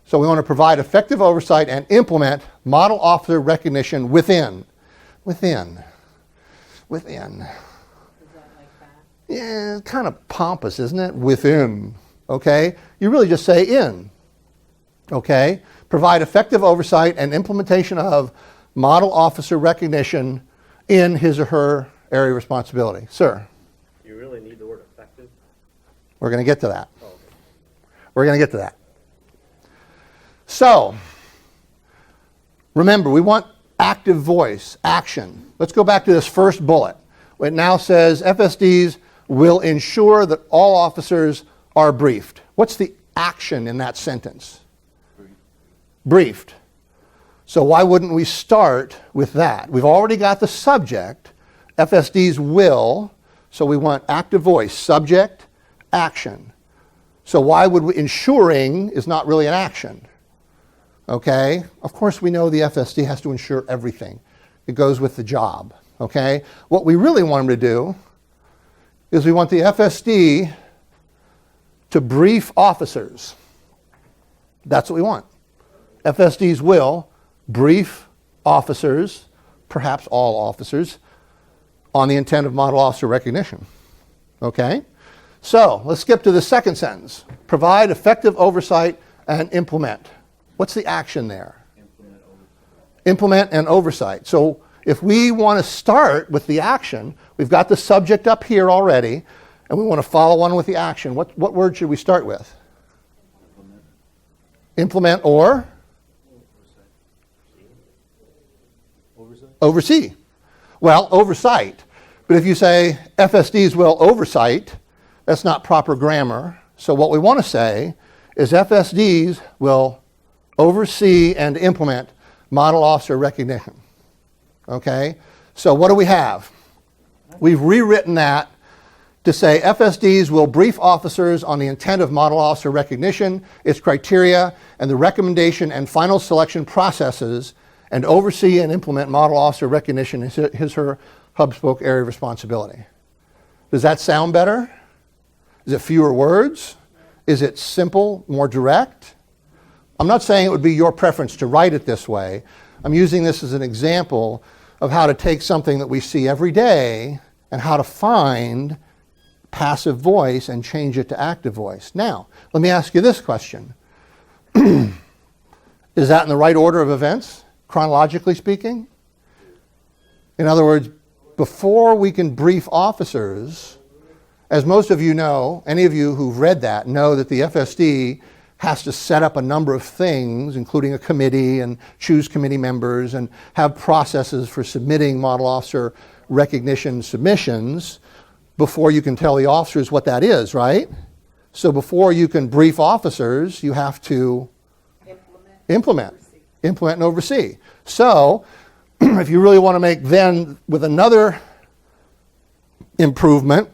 Speaker 2: So we want to provide effective oversight and implement model officer recognition within. Within.
Speaker 4: Is that like that?
Speaker 2: Yeah, it's kind of pompous, isn't it? Within. Okay? You really just say in. Okay? Provide effective oversight and implementation of model officer recognition in his or her area of responsibility. Sir?
Speaker 5: You really need the word effective?
Speaker 2: We're going to get to that.
Speaker 5: Oh, okay.
Speaker 2: We're going to get to that. So, remember, we want active voice, action. Let's go back to this first bullet. It now says FSDs will ensure that all officers are briefed. What's the action in that sentence? Briefed. So why wouldn't we start with that? We've already got the subject, FSDs will, so we want active voice, subject, action. So why would we, ensuring is not really an action. Okay? Of course we know the FSD has to ensure everything. It goes with the job. Okay? What we really want them to do is we want the FSD to brief officers. That's what we want. FSDs will brief officers, perhaps all officers, on the intent of model officer recognition. Okay? So, let's skip to the second sentence. Provide effective oversight and implement. What's the action there? Implement and oversight. So, if we want to start with the action, we've got the subject up here already, and we want to follow on with the action, what word should we start with? Implement or? Oversee. Well, oversight. But if you say FSDs will oversight, that's not proper grammar. So what we want to say is FSDs will oversee and implement model officer recognition. Okay? So what do we have? We've rewritten that to say FSDs will brief officers on the intent of model officer recognition, its criteria, and the recommendation and final selection processes, and oversee and implement model officer recognition as his/her hub-spoke area of responsibility. Does that sound better? Is it fewer words? Is it simple, more direct? I'm not saying it would be your preference to write it this way. I'm using this as an example of how to take something that we see every day and how to find passive voice and change it to active voice. Now, let me ask you this question. Is that in the right order of events, chronologically speaking? In other words, before we can brief officers, as most of you know, any of you who've read that know that the FSD has to set up a number of things, including a committee and choose committee members and have processes for submitting model officer recognition submissions before you can tell the officers what that is, right? So before you can brief officers, you have to implement and oversee. So if you really want to make then with another improvement,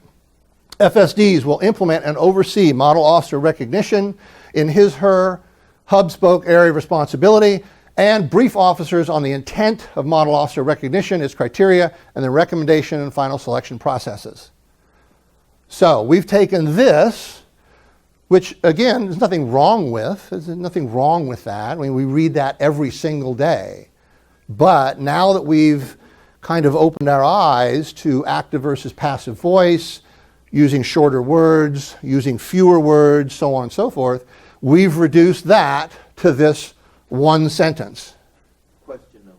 Speaker 2: FSDs will implement and oversee model officer recognition in his/her hub-spoke area of responsibility and brief officers on the intent of model officer recognition, its criteria, and the recommendation and final selection processes. So we've taken this, which again, there's nothing wrong with. There's nothing wrong with that. I mean, we read that every single day. But now that we've kind of opened our eyes to active versus passive voice, using shorter words, using fewer words, so on and so forth, we've reduced that to this one sentence.
Speaker 3: Question though.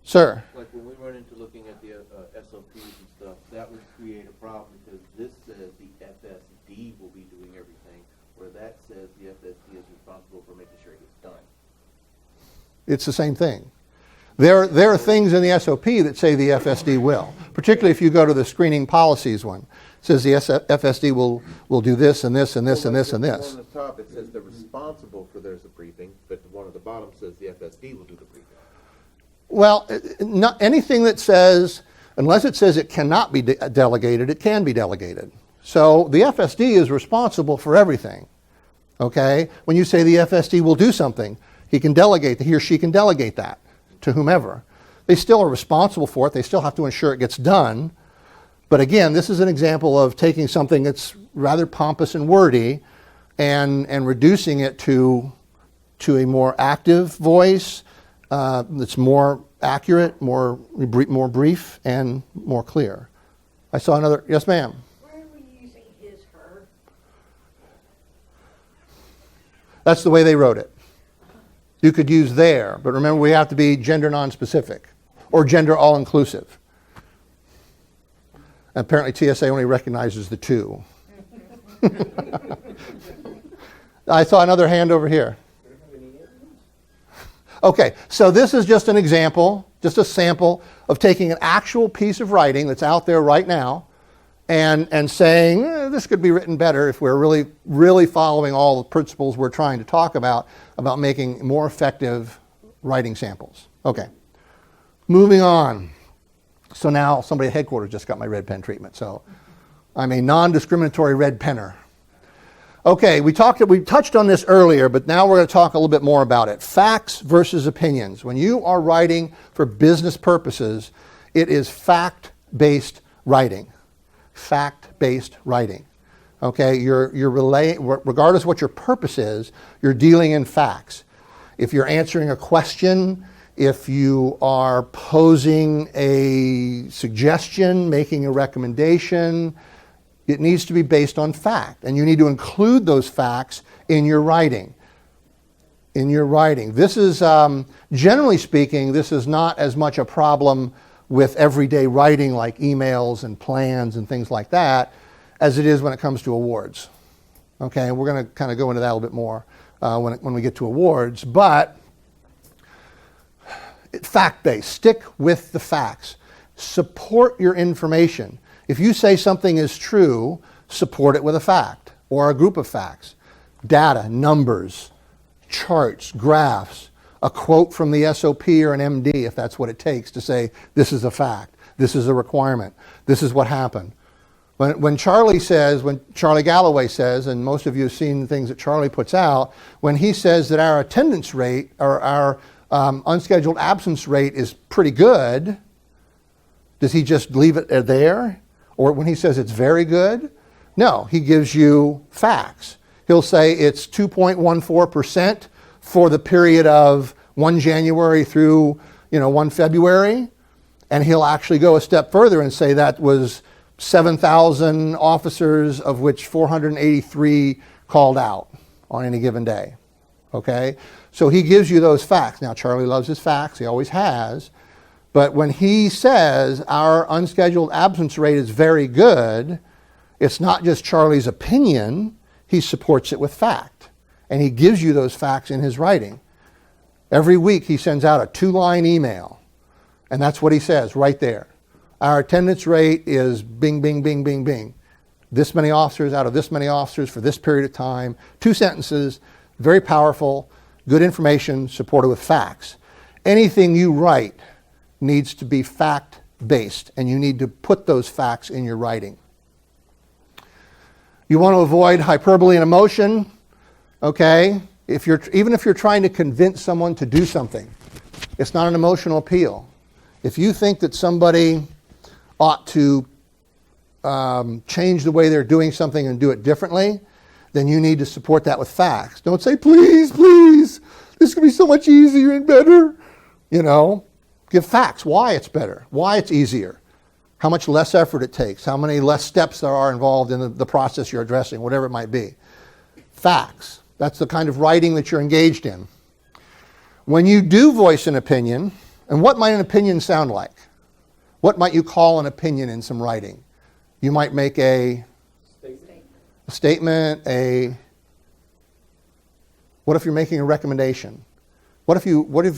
Speaker 2: Sir?
Speaker 3: Like when we run into looking at the SOPs and stuff, that would create a problem because this says the FSD will be doing everything, where that says the FSD is responsible for making sure it gets done.
Speaker 2: It's the same thing. There are things in the SOP that say the FSD will, particularly if you go to the screening policies one. It says the FSD will do this and this and this and this and
Speaker 3: The
Speaker 2: this.
Speaker 3: one on the top, it says they're responsible for there's a briefing, but the one at the bottom says the FSD will do the briefing.
Speaker 2: Well, not anything that says, unless it says it cannot be delegated, it can be delegated. So the FSD is responsible for everything. Okay? When you say the FSD will do something, he or she can delegate that to whomever. They still are responsible for it. They still have to ensure it gets done. But again, this is an example of taking something that's rather pompous and wordy and reducing it to a more active voice that's more accurate, more brief, and more clear. I saw another. Yes, ma'am.
Speaker 6: Why are we using his, her?
Speaker 2: That's the way they wrote it. You could use their, but remember we have to be gender non-specific or gender all-inclusive. Apparently TSA only recognizes the two. I saw another hand over here. Okay, so this is just an example, just a sample of taking an actual piece of writing that's out there right now and saying, this could be written better if we're really following all the principles we're trying to talk about making more effective writing samples. Okay, moving on. So now somebody at headquarters just got my red pen treatment, so I'm a non-discriminatory red penner. Okay, we touched on this earlier, but now we're going to talk a little bit more about it. Facts versus opinions. When you are writing for business purposes, it is fact-based writing. Fact-based writing. Okay, you're regardless of what your purpose is, you're dealing in facts. If you're answering a question, if you are posing a suggestion, making a recommendation, it needs to be based on fact, and you need to include those facts in your writing. This is, generally speaking, this is not as much a problem with everyday writing like emails and plans and things like that as it is when it comes to awards. Okay, and we're going to kind of go into that a little bit more when we get to awards, but fact-based. Stick with the facts. Support your information. If you say something is true, support it with a fact or a group of facts. Data, numbers, charts, graphs, a quote from the SOP or an MD if that's what it takes to say this is a fact, this is a requirement, this is what happened. When Charlie Galloway says, and most of you have seen the things that Charlie puts out, when he says that our attendance rate or our unscheduled absence rate is pretty good, does he just leave it there? Or when he says it's very good? No, he gives you facts. He'll say it's 2.14% for the period of 1 January through 1 February, and he'll actually go a step further and say that was 7,000 officers, of which 483 called out on any given day. Okay? So he gives you those facts. Now, Charlie loves his facts. He always has. But when he says our unscheduled absence rate is very good, it's not just Charlie's opinion. He supports it with fact. And he gives you those facts in his writing. Every week he sends out a 2-line email. And that's what he says right there. Our attendance rate is bing, bing, bing, bing, bing. This many officers out of this many officers for this period of time. 2 sentences, very powerful, good information, supported with facts. Anything you write needs to be fact-based, and you need to put those facts in your writing. You want to avoid hyperbole and emotion, okay? Even if you're trying to convince someone to do something, it's not an emotional appeal. If you think that somebody ought to change the way they're doing something and do it differently, then you need to support that with facts. Don't say, please, please, this could be so much easier and better. Give facts, why it's better, why it's easier, how much less effort it takes, how many less steps there are involved in the process you're addressing, whatever it might be. Facts, that's the kind of writing that you're engaged in. When you do voice an opinion, and what might an opinion sound like? What might you call an opinion in some writing? You might make a statement, what if you're making a recommendation? What if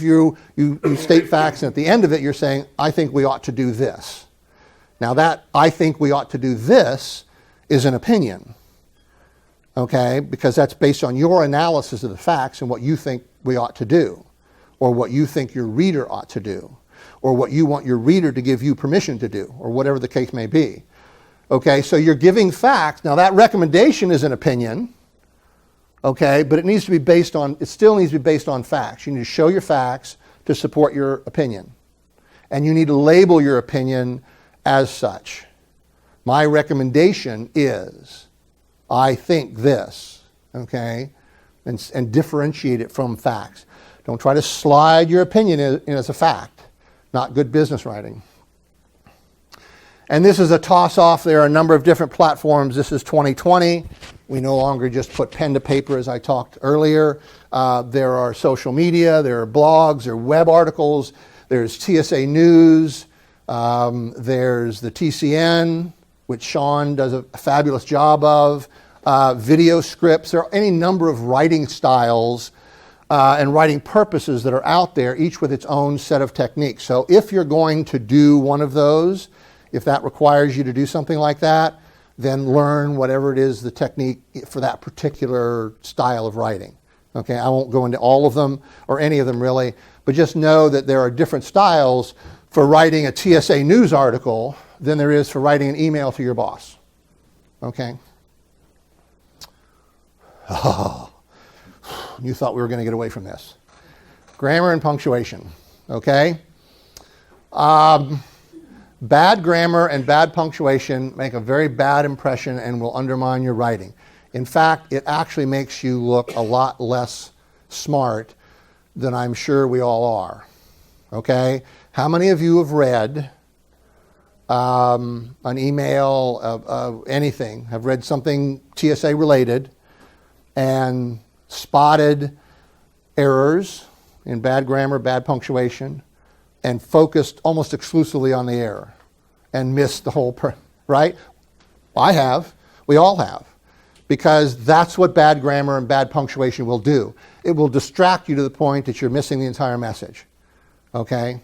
Speaker 2: you state facts and at the end of it you're saying, I think we ought to do this. Now that I think we ought to do this is an opinion, okay? Because that's based on your analysis of the facts and what you think we ought to do, or what you think your reader ought to do, or what you want your reader to give you permission to do, or whatever the case may be. Okay, so you're giving facts. Now that recommendation is an opinion, okay, but it still needs to be based on facts. You need to show your facts to support your opinion. And you need to label your opinion as such. My recommendation is, I think this, okay, and differentiate it from facts. Don't try to slide your opinion in as a fact. Not good business writing. And this is a toss-off. There are a number of different platforms. This is 2020. We no longer just put pen to paper, as I talked earlier. There are social media, there are blogs, there are web articles, there's TSA News, there's the TCN, which Sean does a fabulous job of, video scripts. There are any number of writing styles and writing purposes that are out there, each with its own set of techniques. So if you're going to do one of those, if that requires you to do something like that, then learn whatever it is, the technique for that particular style of writing. Okay, I won't go into all of them, or any of them really, but just know that there are different styles for writing a TSA News article than there is for writing an email to your boss. Okay? Oh, you thought we were going to get away from this. Grammar and punctuation. Okay? Bad grammar and bad punctuation make a very bad impression and will undermine your writing. In fact, it actually makes you look a lot less smart than I'm sure we all are. Okay? How many of you have read an email, anything, have read something TSA related and spotted errors in bad grammar, bad punctuation, and focused almost exclusively on the error and missed the whole, right? I have. We all have. Because that's what bad grammar and bad punctuation will do. It will distract you to the point that you're missing the entire message. Okay?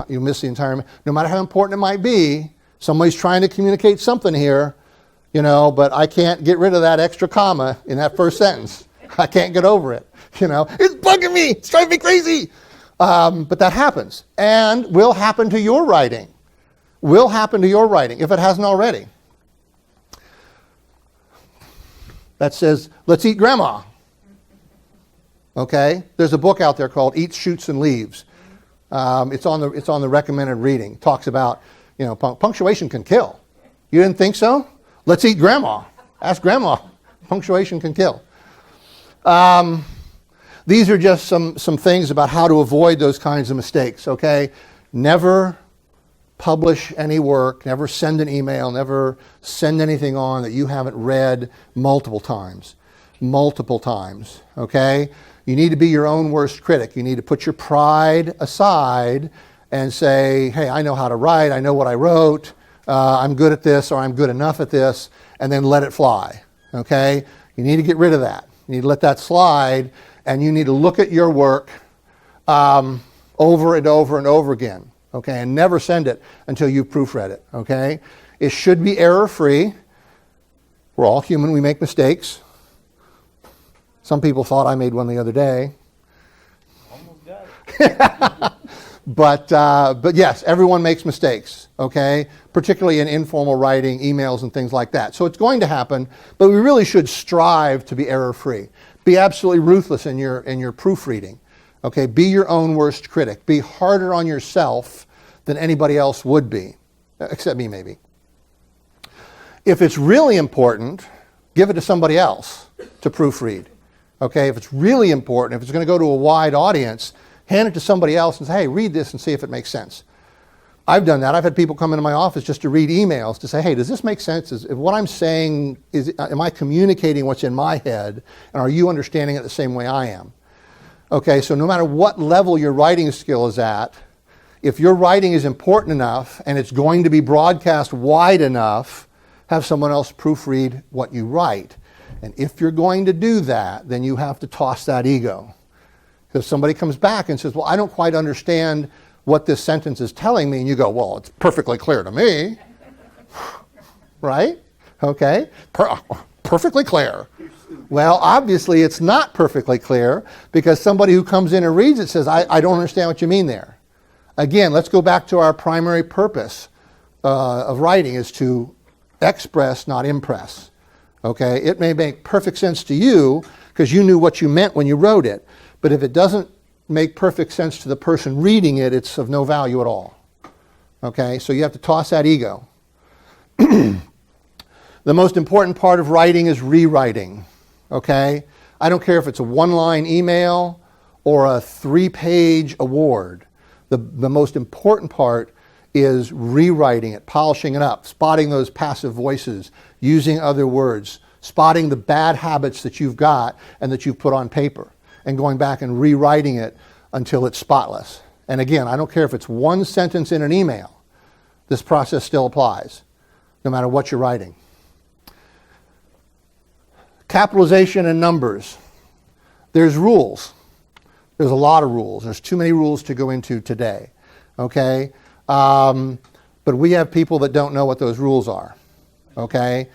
Speaker 2: You miss the entire, no matter how important it might be, somebody's trying to communicate something here, but I can't get rid of that extra comma in that first sentence. I can't get over it. It's bugging me. It's driving me crazy. But that happens. And will happen to your writing. Will happen to your writing if it hasn't already. That says, let's eat grandma. Okay? There's a book out there called Eats, Shoots, and Leaves. It's on the recommended reading. It talks about, punctuation can kill. You didn't think so? Let's eat grandma. Ask grandma. Punctuation can kill. These are just some things about how to avoid those kinds of mistakes, okay? Never publish any work, never send an email, never send anything on that you haven't read multiple times, okay? You need to be your own worst critic. You need to put your pride aside and say, hey, I know how to write, I know what I wrote, I'm good at this, or I'm good enough at this, and then let it fly, okay? You need to get rid of that. You need to let that slide, and you need to look at your work over and over and over again. Okay, and never send it until you've proofread it, okay? It should be error-free. We're all human, we make mistakes. Some people thought I made one the other day.
Speaker 5: Almost got it.
Speaker 2: But yes, everyone makes mistakes, okay? Particularly in informal writing, emails, and things like that. So it's going to happen, but we really should strive to be error-free. Be absolutely ruthless in your proofreading. Okay, be your own worst critic. Be harder on yourself than anybody else would be, except me maybe. If it's really important, give it to somebody else to proofread. Okay, if it's really important, if it's going to go to a wide audience, hand it to somebody else and say, hey, read this and see if it makes sense. I've done that. I've had people come into my office just to read emails to say, hey, does this make sense? Is what I'm saying, am I communicating what's in my head? And are you understanding it the same way I am? Okay, so no matter what level your writing skill is at, if your writing is important enough and it's going to be broadcast wide enough, have someone else proofread what you write. And if you're going to do that, then you have to toss that ego. Because somebody comes back and says, well, I don't quite understand what this sentence is telling me. And you go, well, it's perfectly clear to me. Right? Okay? Perfectly clear. Well, obviously it's not perfectly clear because somebody who comes in and reads it says, I don't understand what you mean there. Again, let's go back to our primary purpose of writing is to express, not impress. Okay? It may make perfect sense to you because you knew what you meant when you wrote it. But if it doesn't make perfect sense to the person reading it, it's of no value at all. Okay? So you have to toss that ego. The most important part of writing is rewriting. Okay? I don't care if it's a one-line email or a 3-page award. The most important part is rewriting it, polishing it up, spotting those passive voices, using other words, spotting the bad habits that you've got and that you've put on paper, and going back and rewriting it until it's spotless. And again, I don't care if it's one sentence in an email. This process still applies, no matter what you're writing. Capitalization and numbers. There's rules. There's a lot of rules. There's too many rules to go into today. Okay? But we have people that don't know what those rules are. Okay?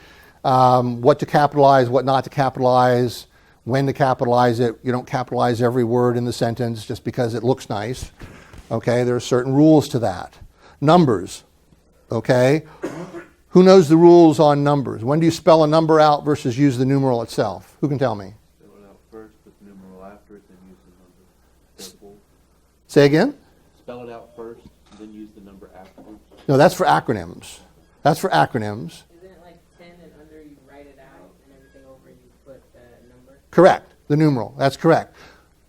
Speaker 2: What to capitalize, what not to capitalize, when to capitalize it. You don't capitalize every word in the sentence just because it looks nice. Okay? There are certain rules to that. Numbers. Okay? Who knows the rules on numbers? When do you spell a number out versus use the numeral itself? Who can tell me?
Speaker 3: Spell it out first, put the numeral after it, then use the number. Simple.
Speaker 2: Say again?
Speaker 3: Spell it out first, then use the number afterwards.
Speaker 2: No, that's for acronyms. That's for acronyms.
Speaker 4: Isn't it like 10 and under you write it out and everything over you put the number?
Speaker 2: Correct. The numeral. That's correct.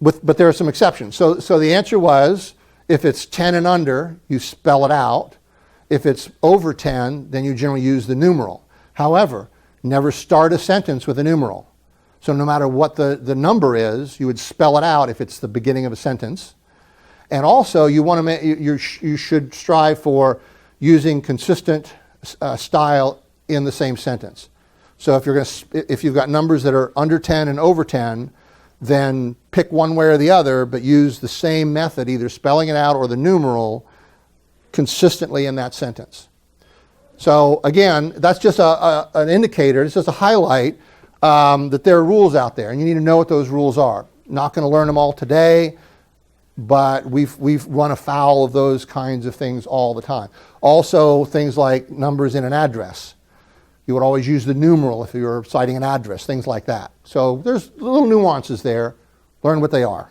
Speaker 2: But there are some exceptions. So the answer was, if it's 10 and under, you spell it out. If it's over 10, then you generally use the numeral. However, never start a sentence with a numeral. So no matter what the number is, you would spell it out if it's the beginning of a sentence. And also, you want to you should strive for using consistent style in the same sentence. So if you've got numbers that are under 10 and over 10, then pick one way or the other, but use the same method, either spelling it out or the numeral, consistently in that sentence. So again, that's just an indicator, it's just a highlight that there are rules out there, and you need to know what those rules are. Not going to learn them all today, but we've run afoul of those kinds of things all the time. Also, things like numbers in an address. You would always use the numeral if you were citing an address, things like that. So there's little nuances there. Learn what they are.